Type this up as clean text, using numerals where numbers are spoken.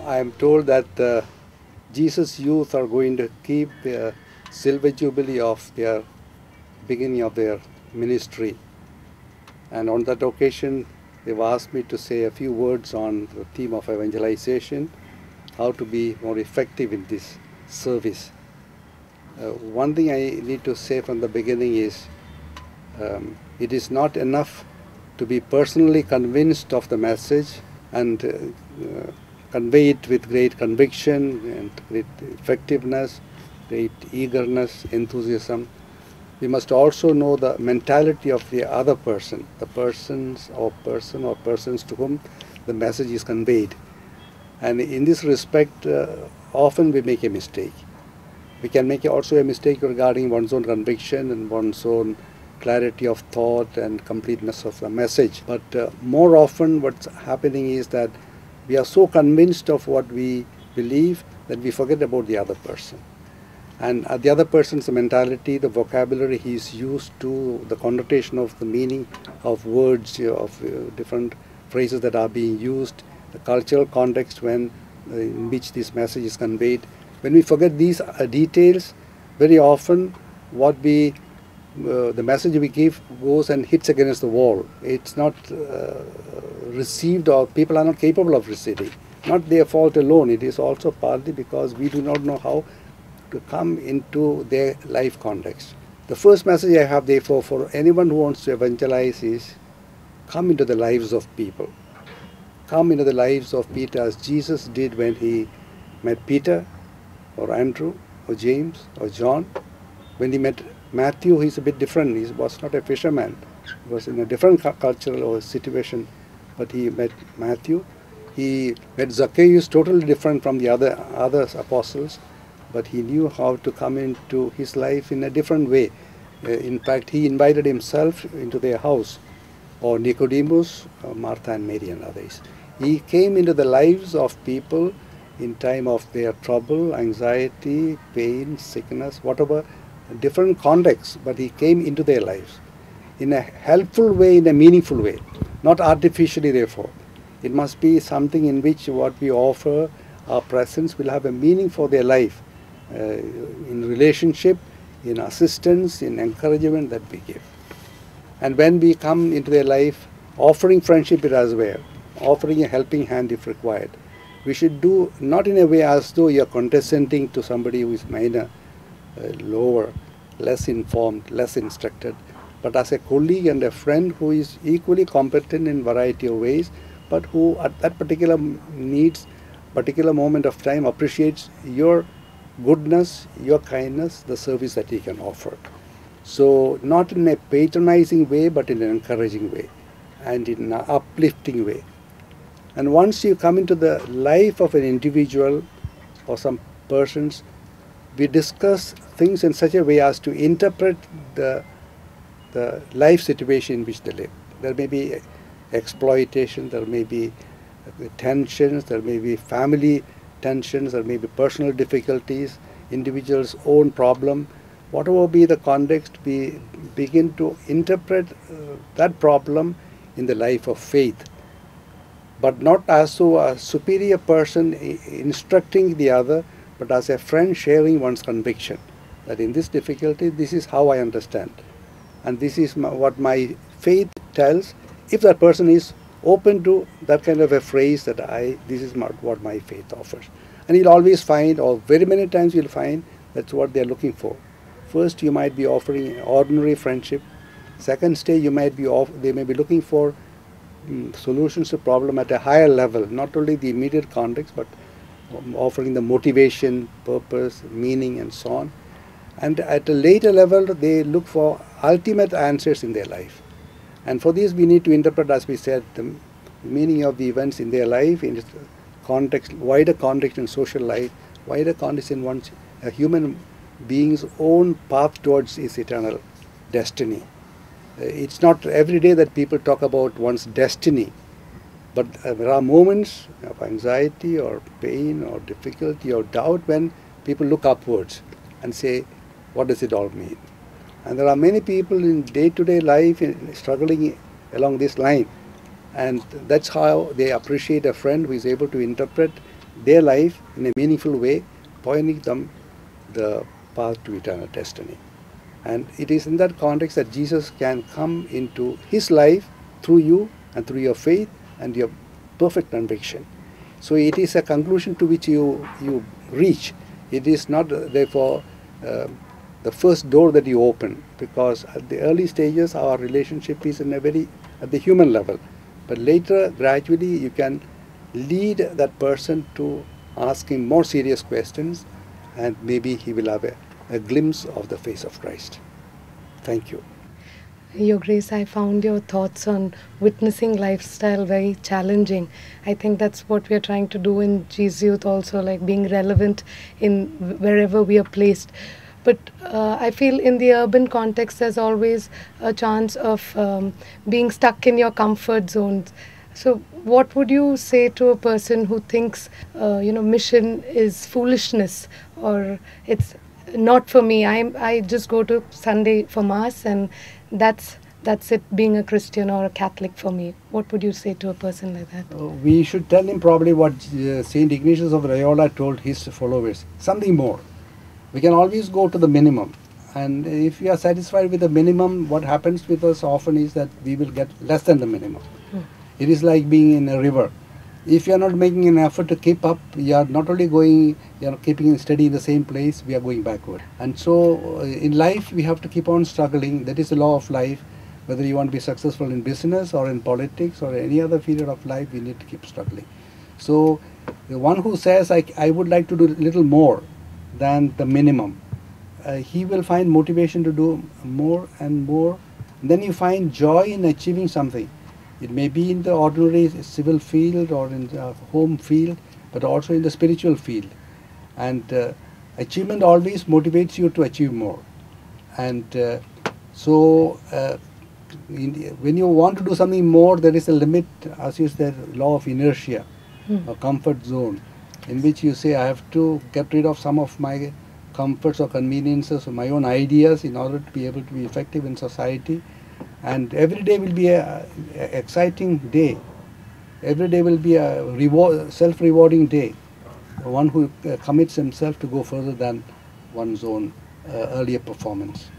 I am told that Jesus Youth are going to keep the silver jubilee of their beginning of their ministry. And on that occasion, they've asked me to say a few words on the theme of evangelization, how to be more effective in this service. One thing I need to say from the beginning is it is not enough to be personally convinced of the message and convey it with great conviction and great effectiveness, great eagerness, enthusiasm. We must also know the mentality of the other person, the persons or persons to whom the message is conveyed. And in this respect, often we make a mistake. We can make also a mistake regarding one's own conviction and one's own clarity of thought and completeness of the message. But more often what's happening is that we are so convinced of what we believe that we forget about the other person. And the other person's mentality, the vocabulary he is used to, the connotation of the meaning of words, of different phrases that are being used, the cultural context in which this message is conveyed. When we forget these details, very often the message we give goes and hits against the wall. It's not received, or people are not capable of receiving. Not their fault alone. It is also partly because we do not know how to come into their life context. The first message I have, therefore, for anyone who wants to evangelize is come into the lives of people. Come into the lives of Peter as Jesus did when he met Peter or Andrew or James or John. When he met Matthew, he's a bit different. He was not a fisherman. He was in a different cultural or situation, but he met Matthew. He met Zacchaeus, totally different from the other apostles, but he knew how to come into his life in a different way. In fact, he invited himself into their house, or Nicodemus, Martha and Mary and others. He came into the lives of people in time of their trouble, anxiety, pain, sickness, whatever, different contexts, but he came into their lives in a helpful way, in a meaningful way, not artificially therefore. It must be something in which what we offer, our presence, will have a meaning for their life, in relationship, in assistance, in encouragement that we give. And when we come into their life, offering friendship as well, offering a helping hand if required, we should do not in a way as though you are condescending to somebody who is minor, lower, less informed, less instructed, but as a colleague and a friend who is equally competent in variety of ways, but who at that particular particular moment of time appreciates your goodness, your kindness, the service that he can offer. So not in a patronizing way, but in an encouraging way and in an uplifting way. And once you come into the life of an individual or some persons, we discuss things in such a way as to interpret the life situation in which they live. There may be exploitation, there may be tensions, there may be family tensions, there may be personal difficulties, individual's own problem. Whatever be the context, we begin to interpret that problem in the life of faith, but not as though a superior person instructing the other, but as a friend sharing one's conviction, that in this difficulty, this is how I understand. And this is what my faith tells. If that person is open to that kind of a phrase that this is what my faith offers. And you'll always find, or very many times you'll find, that's what they're looking for. First, you might be offering ordinary friendship. Second stage, they may be looking for solutions to problem at a higher level, not only the immediate context, but offering the motivation, purpose, meaning, and so on. And at a later level, they look for ultimate answers in their life. And for this, we need to interpret, as we said, the meaning of the events in their life, in its context, wider context in social life, wider context in a human being's own path towards his eternal destiny. It's not every day that people talk about one's destiny, but there are moments of anxiety or pain or difficulty or doubt when people look upwards and say, what does it all mean? And there are many people in day-to-day life struggling along this line. And that's how they appreciate a friend who is able to interpret their life in a meaningful way, pointing them the path to eternal destiny. And it is in that context that Jesus can come into his life through you and through your faith and your perfect conviction. So it is a conclusion to which you reach. It is not therefore the first door that you open, because at the early stages our relationship is in a very at the human level, but later gradually you can lead that person to asking more serious questions, and maybe he will have a glimpse of the face of Christ. Thank you. Your Grace, I found your thoughts on witnessing lifestyle very challenging. I think that's what we are trying to do in Jesus Youth also, like being relevant in wherever we are placed. But I feel in the urban context there's always a chance of being stuck in your comfort zones. So what would you say to a person who thinks, mission is foolishness, or it's not for me? I just go to Sunday for Mass and that's it, being a Christian or a Catholic for me. What would you say to a person like that? We should tell him probably what Saint Ignatius of Loyola told his followers, something more. We can always go to the minimum, and if we are satisfied with the minimum, what happens with us often is that we will get less than the minimum. It is like being in a river. If you are not making an effort to keep up, you are not only going, you are keeping steady in the same place, we are going backward. And so in life we have to keep on struggling. That is the law of life. Whether you want to be successful in business or in politics or any other field of life, we need to keep struggling. So the one who says, I would like to do a little more than the minimum, he will find motivation to do more and more. Then you find joy in achieving something. It may be in the ordinary civil field or in the home field, but also in the spiritual field. And achievement always motivates you to achieve more. And when you want to do something more, there is a limit, as you said, law of inertia, a comfort zone, in which you say, I have to get rid of some of my comforts or conveniences or my own ideas in order to be able to be effective in society. And every day will be an exciting day. Every day will be a self-rewarding day. One who commits himself to go further than one's own earlier performance.